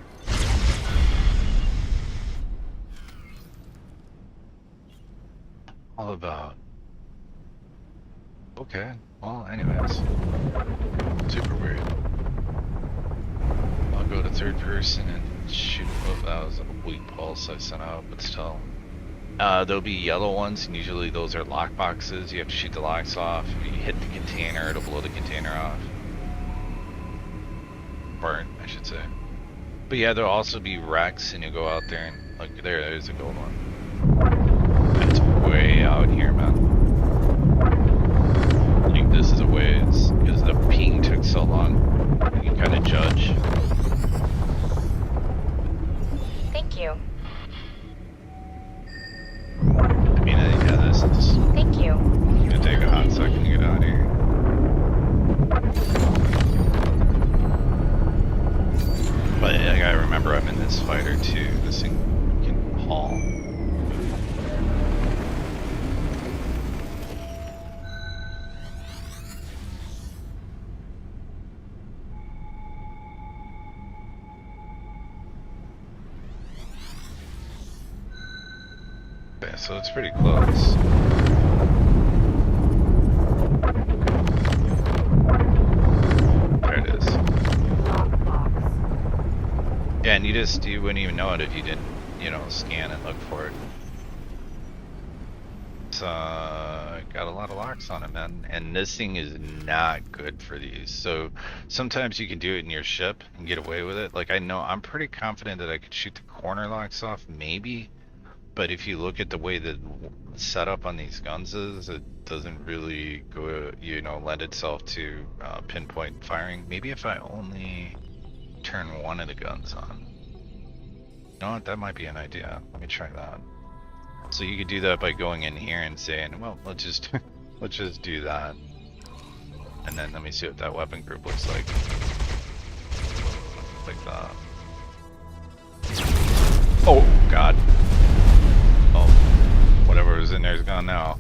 S1: All about. Okay, well, anyways. Super weird. I'll go to third person and shoot. Oh, that was a weak pulse I sent out, but still. There'll be yellow ones, and usually those are lock boxes. You have to shoot the locks off. If you hit the container, it'll blow the container off. Burn, I should say. But yeah, there'll also be wrecks, and you go out there and look, there's a gold one. That's way out here, man. Like, this is a ways, because the ping took so long. You can kind of judge.
S5: Thank you.
S1: I mean, yeah, this is.
S5: Thank you.
S1: It's gonna take a hot second to get out of here. But I gotta remember I'm in this fighter too. This thing can haul. Okay, so it's pretty close. There it is. Yeah, and you wouldn't even know it if you didn't, you know, scan and look for it. got a lot of locks on it, man. And this thing is not good for these. So sometimes you can do it in your ship and get away with it. Like I know I'm pretty confident that I could shoot the corner locks off, maybe. But if you look at the way the setup on these guns is, it doesn't really go, you know, lend itself to pinpoint firing. Maybe if I only turn one of the guns on. You know what? That might be an idea. Let me try that. So you could do that by going in here and saying, well, let's just let's just do that. And then let me see what that weapon group looks like. Like that. Oh god. Oh, whatever was in there is gone now.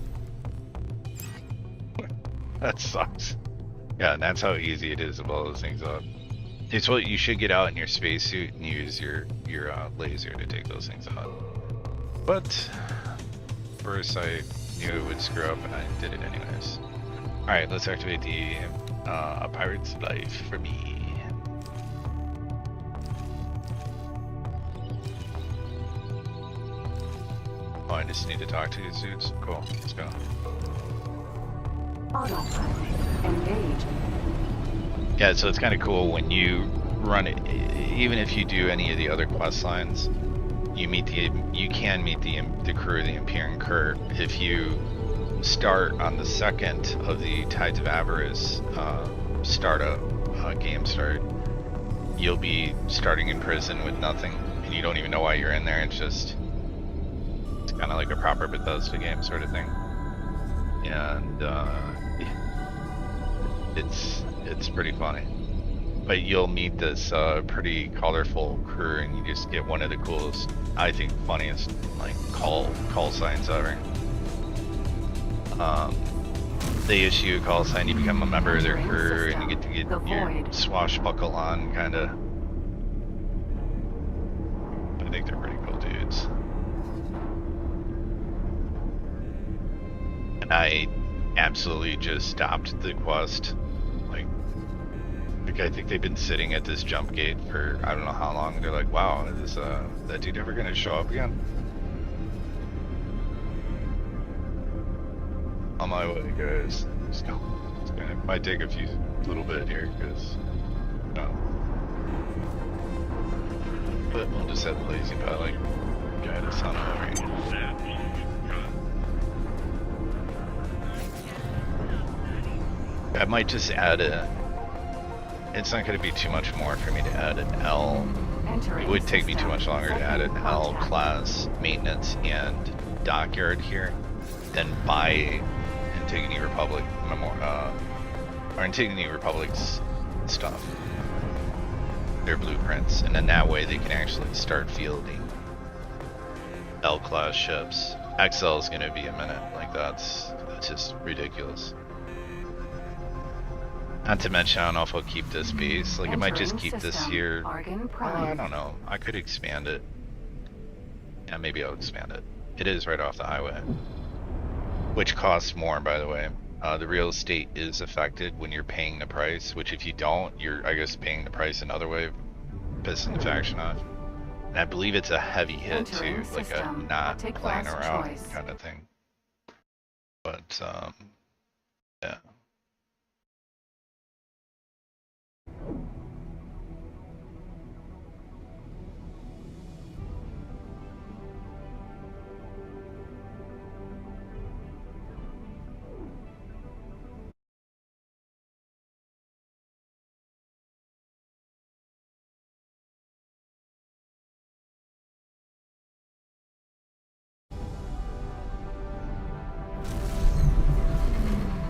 S1: That sucks. Yeah, and that's how easy it is to blow those things up. It's what you should get out in your spacesuit and use your laser to take those things out. But first I knew it would screw up and I did it anyways. Alright, let's activate the A Pirate's Life for me. Oh, I just need to talk to these dudes? Cool, let's go.
S2: Autopilot. Engage.
S1: Yeah, so it's kind of cool when you run it, even if you do any of the other quest lines, you can meet the crew of the Empyrean Curve if you start on the second of the Tides of Avarice startup game start. You'll be starting in prison with nothing, and you don't even know why you're in there. It's kind of like a proper Bethesda game sort of thing, and it's pretty funny. But you'll meet this pretty colorful crew, and you just get one of the coolest, I think, funniest like call signs ever. They issue you a call sign, you become a member of their crew, and you get to get your swashbuckle on, kind of. I think they're pretty cool dudes. And I absolutely just stopped the quest. I think they've been sitting at this jump gate for I don't know how long. They're like, wow, is that dude ever gonna show up again? On my way, guys. Let's go. It might take a little bit here, because but we'll just have the lazy pilot guide us on over here. I might just add it's not going to be too much more for me to add an L. It would take me too much longer to add an L class maintenance and dockyard here than buy Antigone Republic or Antigone Republic's stuff, their blueprints, and then that way they can actually start fielding L class ships. XL is going to be a minute. Like that's just ridiculous. Not to mention, I don't know if I'll keep this base. Like, I might just keep this here. I don't know. I could expand it. Yeah, maybe I'll expand it. It is right off the highway. Which costs more, by the way. The real estate is affected when you're paying the price, which if you don't, you're, I guess, paying the price another way, pissing the faction off. And I believe it's a heavy hit, too. Like a not playing around kind of thing. But, yeah.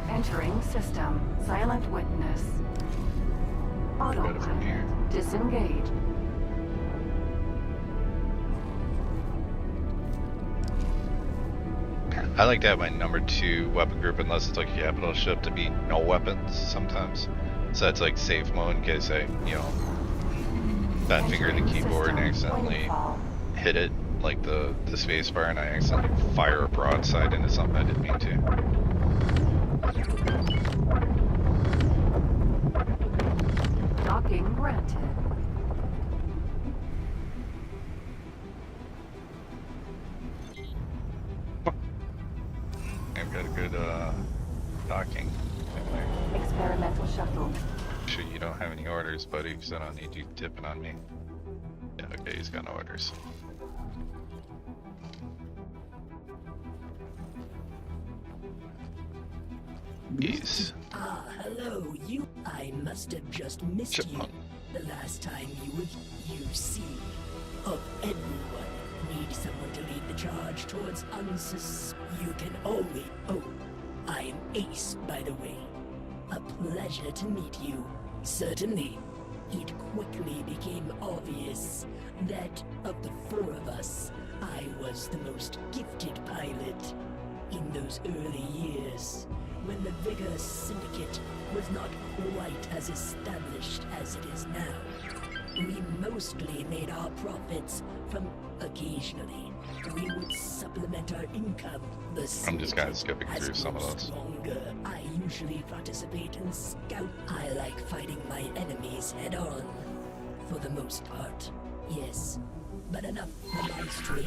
S2: Entering system. Silent witness. Autopilot. Disengage.
S1: I like to have my number 2 weapon group, unless it's like a capital ship, to be no weapons sometimes. So that's like safe mode in case I, fat finger the keyboard and accidentally hit it, like the space bar, and I accidentally fire a broadside into something I didn't mean to.
S2: Docking granted. shuttle.
S1: Sure you don't have any orders, buddy, because I don't need you tipping on me. Yeah, okay, he's got no orders. He's
S6: Ah, hello, you. I must have just missed
S1: Chipmunk.
S6: you. The last time you were, you see, of everyone need someone to lead the charge towards You can always. Oh, I'm Ace, by the way. A pleasure to meet you. Certainly. It quickly became obvious that of the four of us, I was the most gifted pilot. In those early years, when the Vigor Syndicate was not quite as established as it is now, we mostly made our profits from occasionally. We would supplement our income. The
S1: I'm just kinda
S6: syndicate
S1: skipping
S6: has
S1: through some of
S6: grown
S1: those.
S6: stronger. I usually participate in scout. I like fighting my enemies head on, for the most part. Yes, but enough. The maestro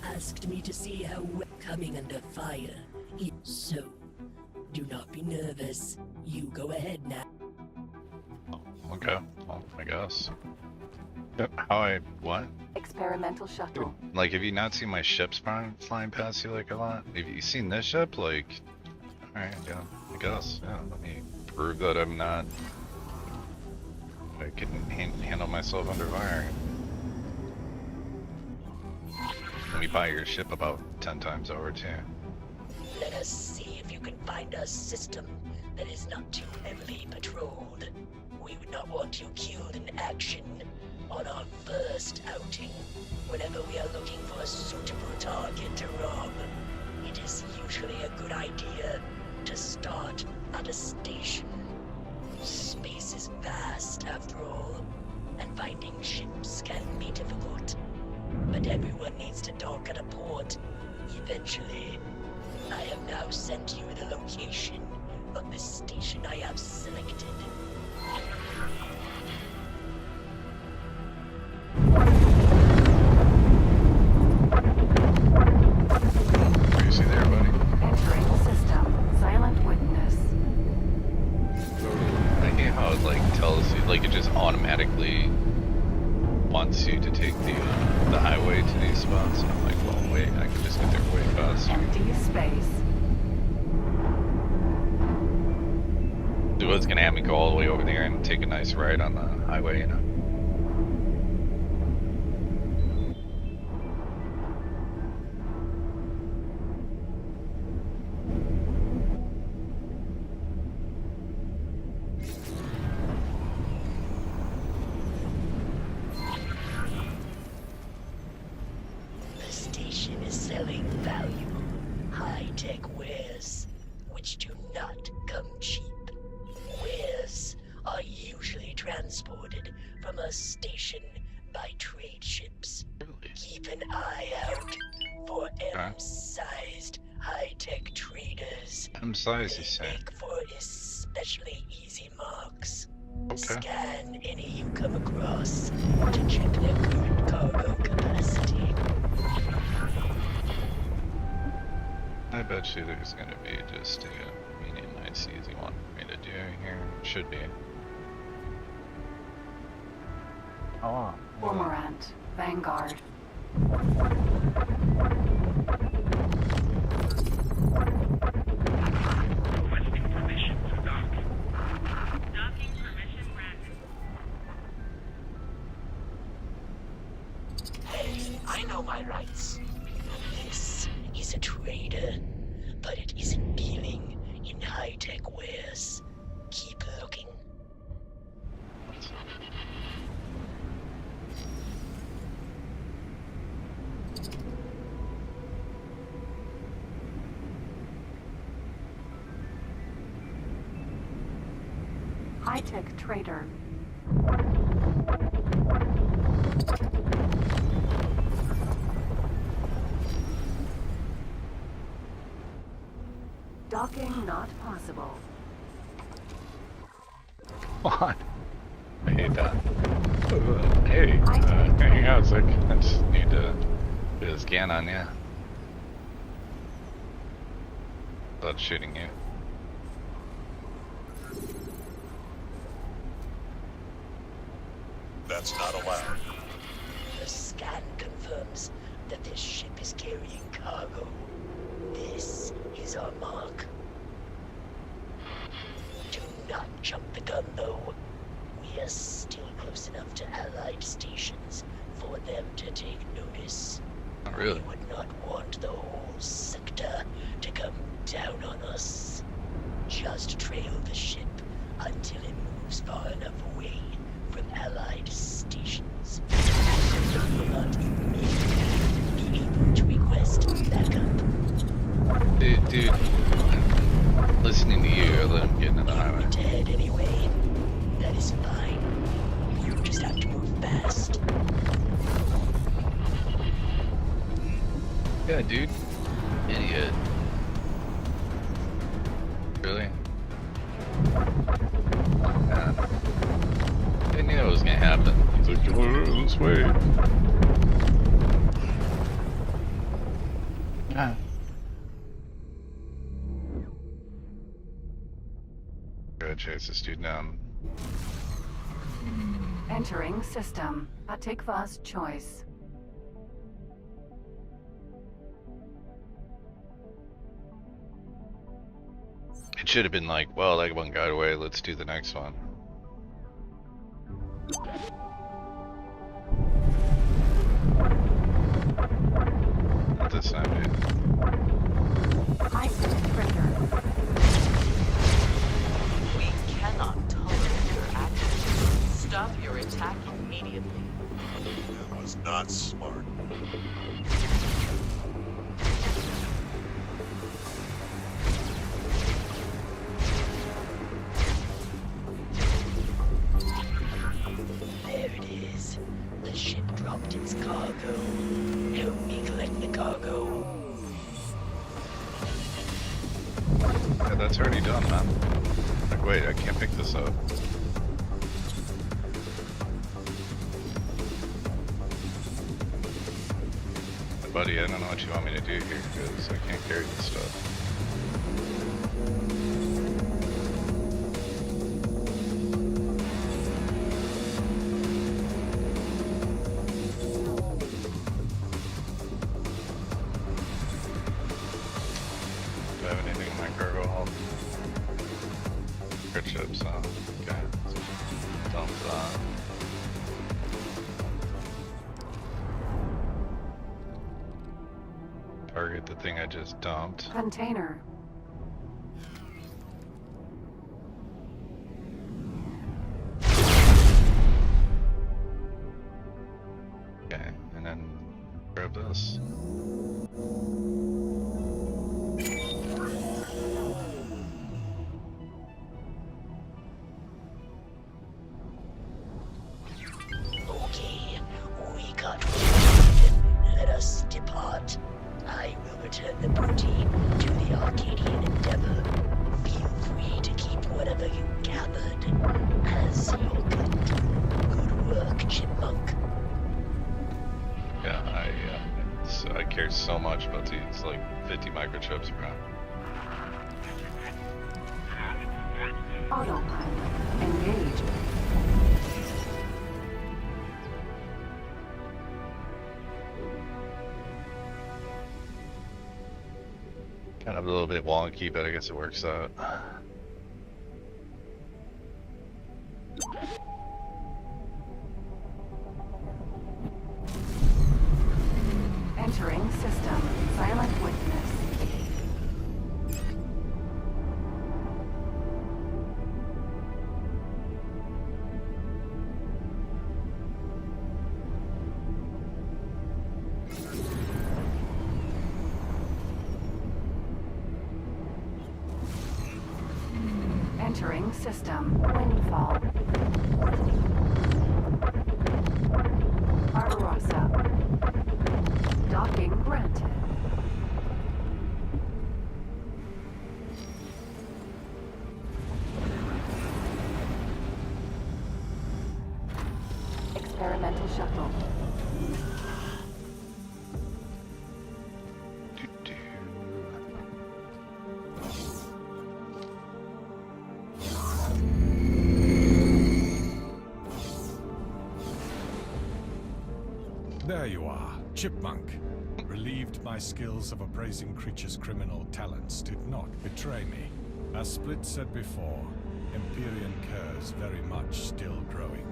S6: asked me to see how we're coming under fire. So, do not be nervous. You go ahead now.
S1: okay. Well, I guess. Yep. What?
S2: Experimental shuttle.
S1: Like, have you not seen my ships flying past you like a lot? Have you seen this ship? Like, alright, yeah, I guess. Yeah, let me prove that I'm not. I can handle myself under fire. Let me buy your ship about 10 times over, too.
S6: Let us see if you can find a system that is not too heavily patrolled. We would not want you killed in action on our first outing. Whenever we are looking for a suitable target to rob, it is usually a good idea to start at a station. Space is vast after all, and finding ships can be difficult. But everyone needs to dock at a port eventually. I have now sent you the location of the station I have selected.
S1: What do you see there, buddy?
S2: Entering system. Silent witness.
S1: I hate how it like tells you, like it just automatically wants you to take the highway to these spots. And I'm like, well, wait, I can just get there way faster.
S2: Empty space.
S1: So it's gonna have me go all the way over there and take a nice ride on the highway, you know?
S6: The station is selling valuable, high-tech wares, which do not come cheap. Wares are usually transported from a station by trade ships.
S1: Really?
S6: Keep an eye out for M-sized high-tech traders.
S1: M size, you
S6: They
S1: say?
S6: make for especially easy marks.
S1: Okay.
S6: Scan any you come across to check their current cargo capacity.
S1: I bet you there's gonna be just a medium, nice, easy one for me to do here. Should be. Oh.
S2: Cormorant. Vanguard.
S7: Requesting permission to dock. Docking permission granted.
S6: Hey, I know my rights. This is a trader, but it isn't dealing in high-tech wares. Keep looking.
S2: High-tech trader. Docking not possible.
S1: What? I hate that. Hey, hang out a sec. I just need to do a scan on you. Without shooting you.
S8: That's not allowed.
S6: The scan confirms that this ship is carrying cargo. This is our mark. Do not jump the gun, though. We are still close enough to Allied stations for them to take notice.
S1: Not really.
S6: We would not want the whole sector to come down on us. Just trail the ship until it moves far enough away from Allied stations. And will not immediately be able to request backup.
S1: Dude, listening to you, I let him get into the highway.
S6: Went ahead anyway. That is fine. You just have to move fast.
S1: Yeah, dude. Idiot. Really? Yeah. I knew it was gonna happen. He's like, oh, this way. Ah. Go chase this dude down.
S2: Entering system. Atikva's choice.
S1: It should have been like, well, that one got away, let's do the next one. Not this time, dude.
S2: High-tech trader.
S9: We cannot tolerate your actions. Stop your attack immediately.
S8: That was not smart.
S6: There it is. The ship dropped its cargo. Help me collect the cargo.
S1: Yeah, that's already done, man. Like, wait, I can't pick this up. Buddy, I don't know what you want me to do here, because I can't carry this stuff. Do I have anything in my cargo hold? Good chips, huh? Okay. Dump that. Target the thing I just dumped.
S2: Container.
S1: Okay, and then grab this.
S6: Okay, we got food. Let us depart. I will return the booty to the Arcadian Endeavor. Feel free to keep whatever you gathered as your good. Good work, Chipmunk.
S1: Yeah, I care so much about these, like 50 microchips, bro.
S2: Autopilot. Engage.
S1: Kind of a little bit wonky, but I guess it works out.
S2: Entering system. Silent witness. Entering system. Windfall. Arasa. Docking granted. Experimental shuttle.
S1: Doo-doo.
S10: There you are, Chipmunk. Relieved my skills of appraising creatures' criminal talents did not betray me. As Split said before, Empyrean cares very much still growing.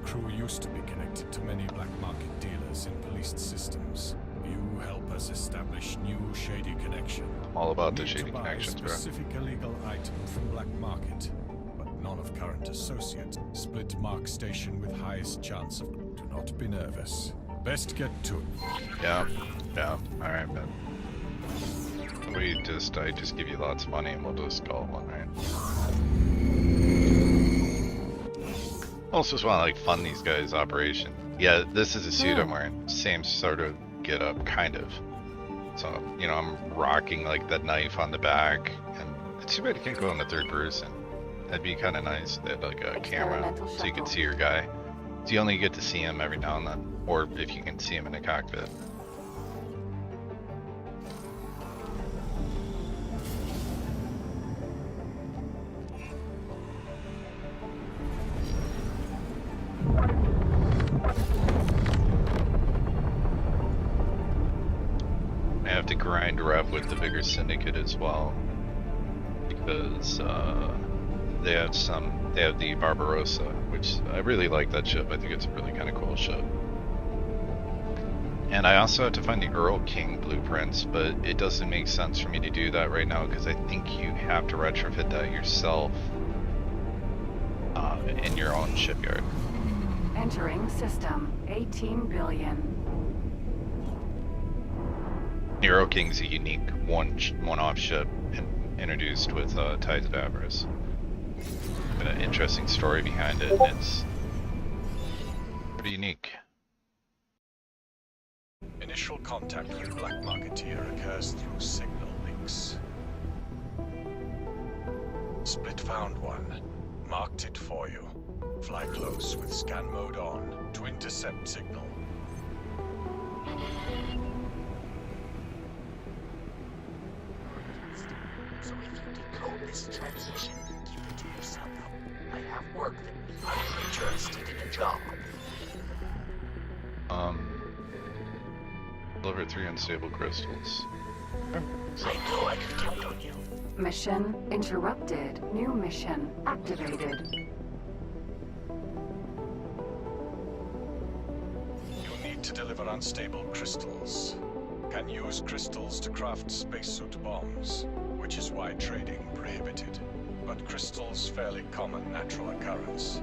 S10: Crew used to be connected to many black market dealers in policed systems. You help us establish new shady connection.
S1: All about the
S10: Need
S1: shady
S10: to buy
S1: connections, bro.
S10: specific illegal item from black market, but none of current associates. Split mark station with highest chance of. Do not be nervous. Best get to it.
S1: Yeah, yeah. All right, man. I just give you lots of money and we'll just call it one, right? Also, just want to like fund these guys' operation. Yeah, this is a suit I'm wearing. Same sort of get up, kind of. So, you know, I'm rocking like that knife on the back, and it's too bad you can't go in the third person. That'd be kind of nice. They had like a camera
S2: Experimental
S1: so you could
S2: shuttle.
S1: see your guy. So you only get to see him every now and then, or if you can see him in the cockpit. I have to grind rep with the bigger syndicate as well, because they have the Barbarossa, which I really like that ship. I think it's a really kind of cool ship. And I also have to find the Earl King blueprints, but it doesn't make sense for me to do that right now because I think you have to retrofit that yourself in your own shipyard.
S2: Entering system. 18 billion.
S1: Earl King's a unique one-off ship introduced with Tides of Avarice. Got an interesting story behind it. It's pretty unique.
S10: Initial contact with Black Marketeer occurs through signal links. Split found one. Marked it for you. Fly close with scan mode on to intercept signal.
S6: So if you decode this transmission, keep it to yourself. I have work that needs I'm interested in a job.
S1: Deliver 3 unstable crystals.
S6: I know I can count on you.
S2: Mission interrupted. New mission activated.
S10: You need to deliver unstable crystals. Can use crystals to craft spacesuit bombs, which is why trading prohibited. But crystals fairly common natural occurrence.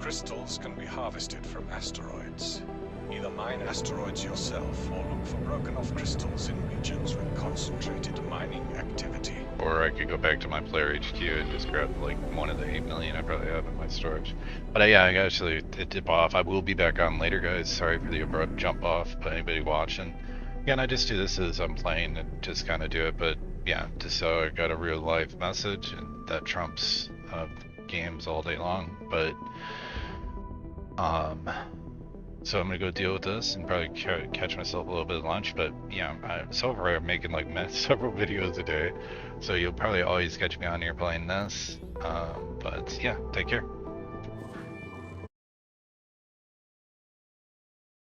S10: Crystals can be harvested from asteroids. Either mine asteroids yourself or look for broken off crystals in regions with concentrated mining activity.
S1: Or I could go back to my player HQ and just grab like one of the 8 million I probably have in my storage. But yeah, I actually dip off. I will be back on later, guys. Sorry for the abrupt jump off, but anybody watching. Again, I just do this as I'm playing and just kind of do it. But yeah, just so I got a real life message, and that trumps games all day long. But so I'm gonna go deal with this and probably catch myself a little bit of lunch. But yeah, so far I'm making like several videos a day, so you'll probably always catch me on here playing this. But yeah, take care.